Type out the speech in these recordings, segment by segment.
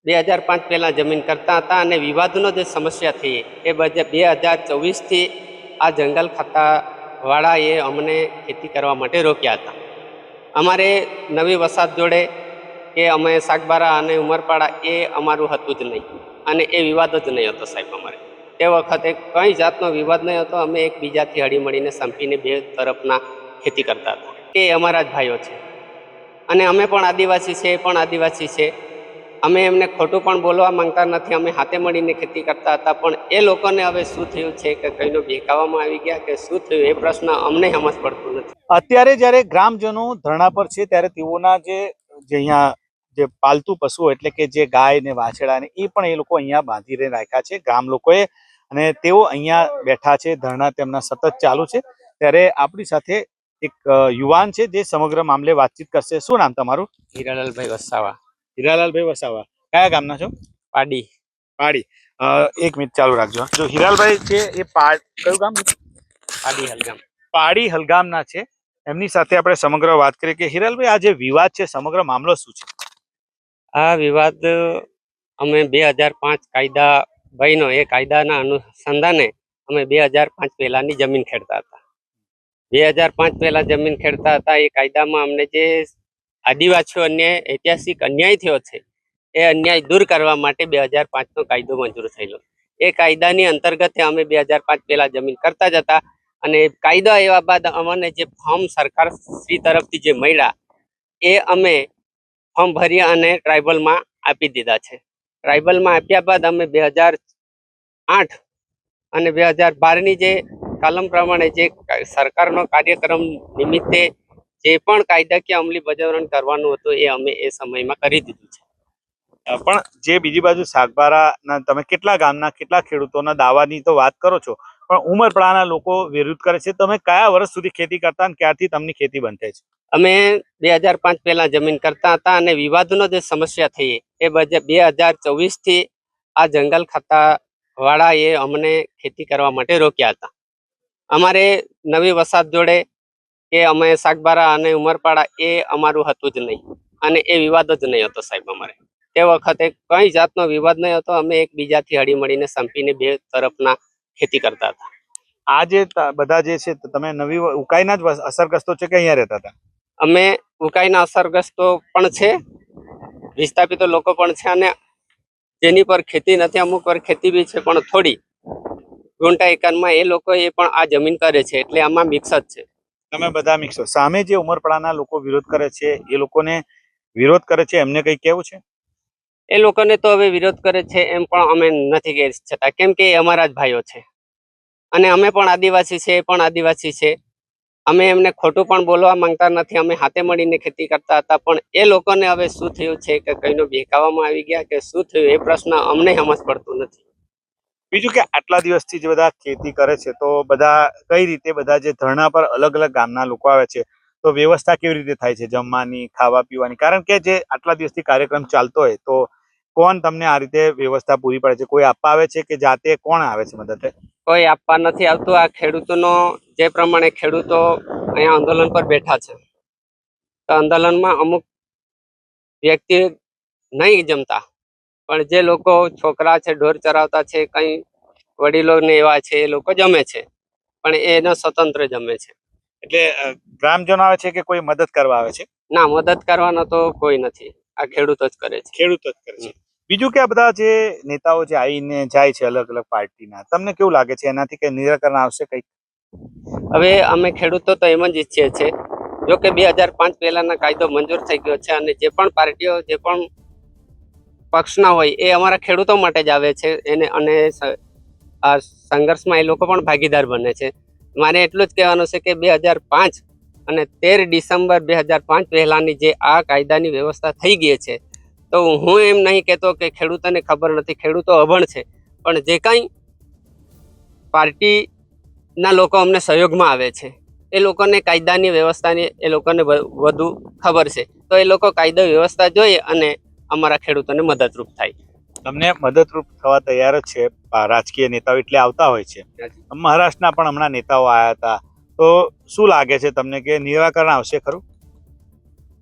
2005 પહેલાં જમીન કરતા હતા અને વિવાદનો જે સમસ્યા થઈ એ 2024થી આ જંગલ ખાતાવાળાએ અમને ખેતી કરવા માટે રોક્યા હતા. અમારે નવી વસાહત જોડે કે અમે સાગબારા અને ઉમરપાડા એ અમારું હતું જ નહીં અને એ વિવાદ જ નહીં હતો સાહેબ. અમારે તે વખતે કંઈ જાતનો વિવાદ નહીં હતો. અમે એકબીજાથી હળીમળીને સંપીને બે તરફના ખેતી કરતા હતા. એ અમારા જ ભાઈઓ છે અને અમે પણ આદિવાસી છે, એ પણ આદિવાસી છે. અમે એમને ખોટું પણ બોલવા માંગતા નથી. અમે હાથે મળીને ખેતી કરતા હતા. પણ એ લોકોને હવે શું થયું છે કે કઈનો બહેકાવામાં આવી ગયા કે શું થયું એ પ્રશ્ન અમને સમજ પડતું નથી. અત્યારે જ્યારે ગ્રામજનો ધરણા પર છે ત્યારે તેઓના જે અહીંયા જે પાલતુ પશુઓ એટલે કે જે ગાય ને વાછડા ને એ પણ એ લોકો અહીંયા બાંધીને રાખ્યા છે ગામ લોકોએ, અને તેઓ અહીંયા બેઠા છે. ધરણા તેમના સતત ચાલુ છે. ત્યારે આપણી સાથે એક યુવાન છે જે સમગ્ર મામલે વાતચીત કરશે. શું નામ તમારું? હીરાલાલભાઈ વસાવા. હીરાલાલભાઈ વસાવા, કયા ગામના છો? પાડી. પાડી. એક મિનિટ ચાલુ રાખજો. જો હીરાલાલભાઈ છે એ કયું ગામ? પાડી હલગામ. પાડી હલગામના છે. એમની સાથે આપણે સમગ્ર વાત કરીએ કે હીરાલાલભાઈ આ જે વિવાદ છે સમગ્ર મામલો શું છે? આ વિવાદ અમે 2005 કાયદા બન્યો એ કાયદાના અનુસંધાને અમે 2005 પહેલાની જમીન ખેડતા હતા. 2005 પહેલા જમીન ખેડતા હતા. એ કાયદામાં અમને જે આદિવાસીઓ ઐતિહાસિક અન્યાય થયો છે એ અન્યાય દૂર કરવા માટે 2005નો કાયદો મંજૂર થયેલો. એ કાયદાની અંતર્ગત અમે 2005 પહેલા જમીન કરતા જ હતા અને કાયદો આવ્યા બાદ અમને જે ફોર્મ સરકાર શ્રી તરફથી જે મળ્યા એ અમે ફોર્મ ભરી અને ટ્રાઇબલમાં આપી દીધા છે. ટ્રાઇબલમાં આપ્યા બાદ અમે 2008 અને 2012ની જે કલમ પ્રમાણે જે સરકારનો કાર્યક્રમ નિમિત્તે જે પણ કાયદાકીય અમલીબજાવરણ કરવાનું હતું એ અમે એ સમયમાં કરી દીધું છે. પણ જે બીજી બાજુ સાગબારાના તમે કેટલા ગામના કેટલા ખેડૂતોના દાવાની તો વાત કરો છો, પણ ઉમરપાડાના લોકો વિરોધ કરે છે. તમે કયા વર્ષ સુધી ખેતી કરતા અને ક્યારથી તમને ખેતી બંધ થઈ છે? અમે 2005 પહેલા જમીન કરતા હતા અને વિવાદનો જે સમસ્યા થઈ એ 2024થી આ જંગલ ખાતાવાળાએ અમને ખેતી કરવા માટે રોક્યા હતા. અમારે નવી વસાહત જોડે કે અમે સાગબારા અને ઉમરપાડા એ અમારું હતું જ નહીં અને એ વિવાદ જ નહીં હતો સાહેબ. અમારે તે વખતે કંઈ જાતનો વિવાદ નહીં હતો. અમે એકબીજાથી હળીમળીને સંપીને બે તરફના ખેતી કરતા હતા. આ જે બધા જે છે તમે નવી ઉકાઈના જ અસરગ્રસ્તો છે કે અહીંયા રહેતા હતા? અમે ઉકાઈના અસરગ્રસ્તો પણ છે, વિસ્થાપિતો લોકો પણ છે અને જેની પર ખેતી નથી, અમુક પર ખેતી બી છે પણ થોડી ગુંટા એકરમાં એ લોકો એ પણ આ જમીન કરે છે એટલે આમાં મિક્સ જ છે. તમે બધા મિક્સ છો. સામે જે ઉમરપાડાના લોકો વિરોધ કરે છે એ લોકોને વિરોધ કરે છે એમને કઈ કેવું છે? એ લોકોને તો હવે વિરોધ કરે છે એમ પણ અમે નથી કહી શકતા, કેમ કે એ અમારા જ ભાઈઓ છે અને અમે પણ આદિવાસી છે, એ પણ આદિવાસી છે. અમે એમને ખોટું પણ બોલવા માંગતા નથી. અમે હાથે મળીને ખેતી કરતા હતા. પણ એ લોકોને હવે શું થયું છે કે કઈનો બહેકાવામાં આવી ગયા કે શું થયું એ પ્રશ્ન અમને સમજ પડતું નથી. બીજું કે આટલા દિવસથી જે બધા ખેતી કરે છે તો બધા કઈ રીતે બધા જે ધરણા પર અલગ અલગ ગામના લોકો આવે છે તો વ્યવસ્થા કેવી રીતે થાય છે જમવાની, ખાવા પીવાની? કારણ કે જે આટલા દિવસથી કાર્યક્રમ ચાલતો હોય તો કોણ તમને આ રીતે વ્યવસ્થા પૂરી પડે છે? કોઈ આપવા આવે છે કે જાતે કોણ આવે છે મદદ? કોઈ આપવા નથી આવતું. આ ખેડૂતોનો જે પ્રમાણે ખેડૂતો અહીંયા આંદોલન પર બેઠા છે તો આંદોલનમાં અમુક વ્યક્તિ નહીં જમતા, પણ જે લોકો છોકરા છે, ઢોર ચરાવતા છે, કઈ વડીલોને એવા છે એ લોકો જમે છે, પણ એનો સ્વતંત્ર જમે છે. એટલે ગ્રામજનો આવે છે કે કોઈ મદદ કરવા આવે છે? ના, મદદ કરવાનો તો કોઈ નથી. આ ખેડૂતો જ કરે છે. ખેડૂતો જ કરે છે. બીજું કે આ બધા જે નેતાઓ જે આવીને જાય છે અલગ અલગ પાર્ટીના, તમને કેવું લાગે છે એનાથી કઈ નિરાકરણ આવશે કઈ? હવે અમે ખેડૂતો તો એમ જ ઈચ્છીએ છીએ, જો કે 2005 પહેલાના કાયદો મંજૂર થઈ ગયો છે અને જે પણ પાર્ટીઓ જે પણ પક્ષના હોય એ અમારા ખેડૂતો માટે જ આવે છે એને અને આ સંઘર્ષમાં એ લોકો પણ ભાગીદાર બને છે. મારે એટલું જ કહેવાનું છે કે 2005 અને 13 ડિસેમ્બર 2005 પહેલાની જે આ કાયદાની વ્યવસ્થા થઈ ગઈ છે તો હું એમ નહીં કહેતો કે ખેડૂતોને ખબર નથી, ખેડૂતો અભણ છે, પણ જે કાંઈ પાર્ટીના લોકો અમને સહયોગમાં આવે છે એ લોકોને કાયદાની વ્યવસ્થાની એ લોકોને વધુ ખબર છે તો એ લોકો કાયદા વ્યવસ્થા જોઈએ અને અમારા ખેડૂતોને મદદરૂપ થાય. તમને મદદરૂપ થવા તૈયાર જ છે. રાજકીય નેતાઓ એટલે આવતા હોય છે. મહારાષ્ટ્રના પણ હમણાં નેતાઓ આવ્યા હતા, તો શું લાગે છે તમને કે નિરાકરણ આવશે ખરું?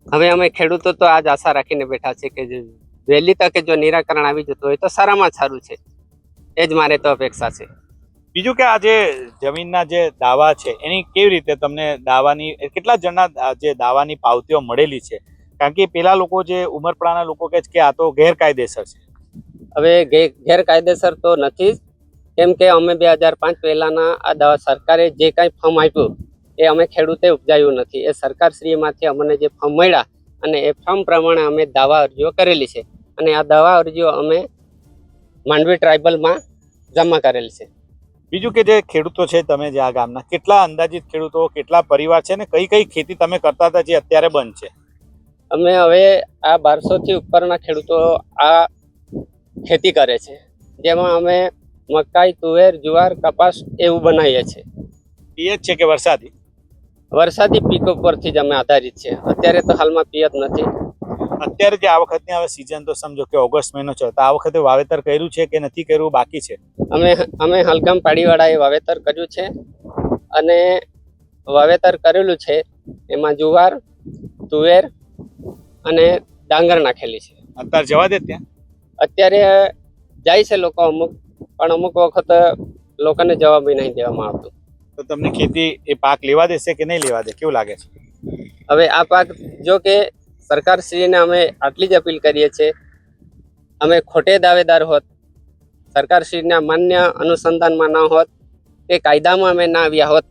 હવે અમે ખેડૂતો તો આજ આશા રાખીને બેઠા છે કે વહેલી તકે જો નિરાકરણ આવી જતું હોય તો સારામાં સારું છે. એ જ મારે તો અપેક્ષા છે. બીજું કે આ જે જમીનના જે દાવા છે એની કેવી રીતે તમને દાવાની કેટલા જણના જે દાવાની પાવતીઓ મળેલી છે? કારણ કે પેલા લોકો જે ઉમરપડાના લોકો કહે છે કે આ તો ગેરકાયદેસર છે. હવે ગેરકાયદેસર તો નથી જ, કેમ કે અમે 2005 પહેલાના આ દવા સરકારે જે કાંઈ ફોર્મ આપ્યું એ અમે ખેડૂતે ઉપજાવ્યું નથી. એ સરકારશ્રીમાંથી અમને જે ફોર્મ મળ્યા અને એ ફોર્મ પ્રમાણે અમે દાવા અરજીઓ કરેલી છે અને આ દાવા અરજીઓ અમે માંડવી ટ્રાઇબલમાં જમા કરેલી છે. બીજું કે જે ખેડૂતો છે તમે જે આ ગામના કેટલા અંદાજિત ખેડૂતો કેટલા પરિવાર છે ને કઈ કઈ ખેતી તમે કરતા હતા જે અત્યારે બંધ છે? અમે હવે આ 1200 થી ઉપરના ખેડૂતો આ ખેતી કરે છે, જેમાં અમે મકાઈ, તુવેર, જુવાર, કપાસ એવું બનાવીએ છીએ. પિયત છે કે વરસાદી? વરસાદી પીક ઉપરથી જ અમે આધારિત છે. અત્યારે તો હાલમાં પિયત નથી. અત્યારે જે આ વખતની હવે સિઝન તો સમજો કે ઓગસ્ટ મહિનો છે તો આ વખતે વાવેતર કર્યું છે કે નથી કર્યું બાકી છે? અમે હલગામ પાડીવાળાએ વાવેતર કર્યું છે અને વાવેતર કરેલું છે એમાં જુવાર, તુવેર અને ડાંગર નાખેલી છે. અત્યારે જવા દે ત્યાં? અત્યારે જાય છે લોકો અમુક, પણ અમુક વખત લોકોને જવાબ નહીં દેવામાં આવતું. તો તમને ખેતી એ પાક લેવા દેશે કે નહીં લેવા દે કેવું લાગે છે? હવે આ પાક જો કે સરકારશ્રીને અમે આટલી જ અપીલ કરીએ છીએ, અમે ખોટે દાવેદાર હોત, સરકારશ્રીના માન્ય અનુસંધાનમાં ન હોત, કે કાયદામાં અમે ના આવ્યા હોત,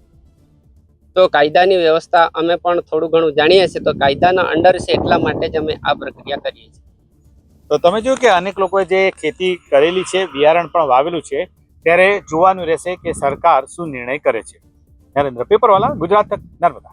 તો કાયદાની વ્યવસ્થા અમે પણ થોડું ઘણું જાણીએ છીએ, તો કાયદાના અંડર છે એટલા માટે જ અમે આ પ્રક્રિયા કરીએ છીએ. તો તમે જોયું કે અનેક લોકોએ જે ખેતી કરેલી છે, બિયારણ પણ વાવેલું છે, ત્યારે જોવાનું રહેશે કે સરકાર શું નિર્ણય કરે છે. નરેન્દ્ર પેપરવાલા, ગુજરાત તક, નર્મદા.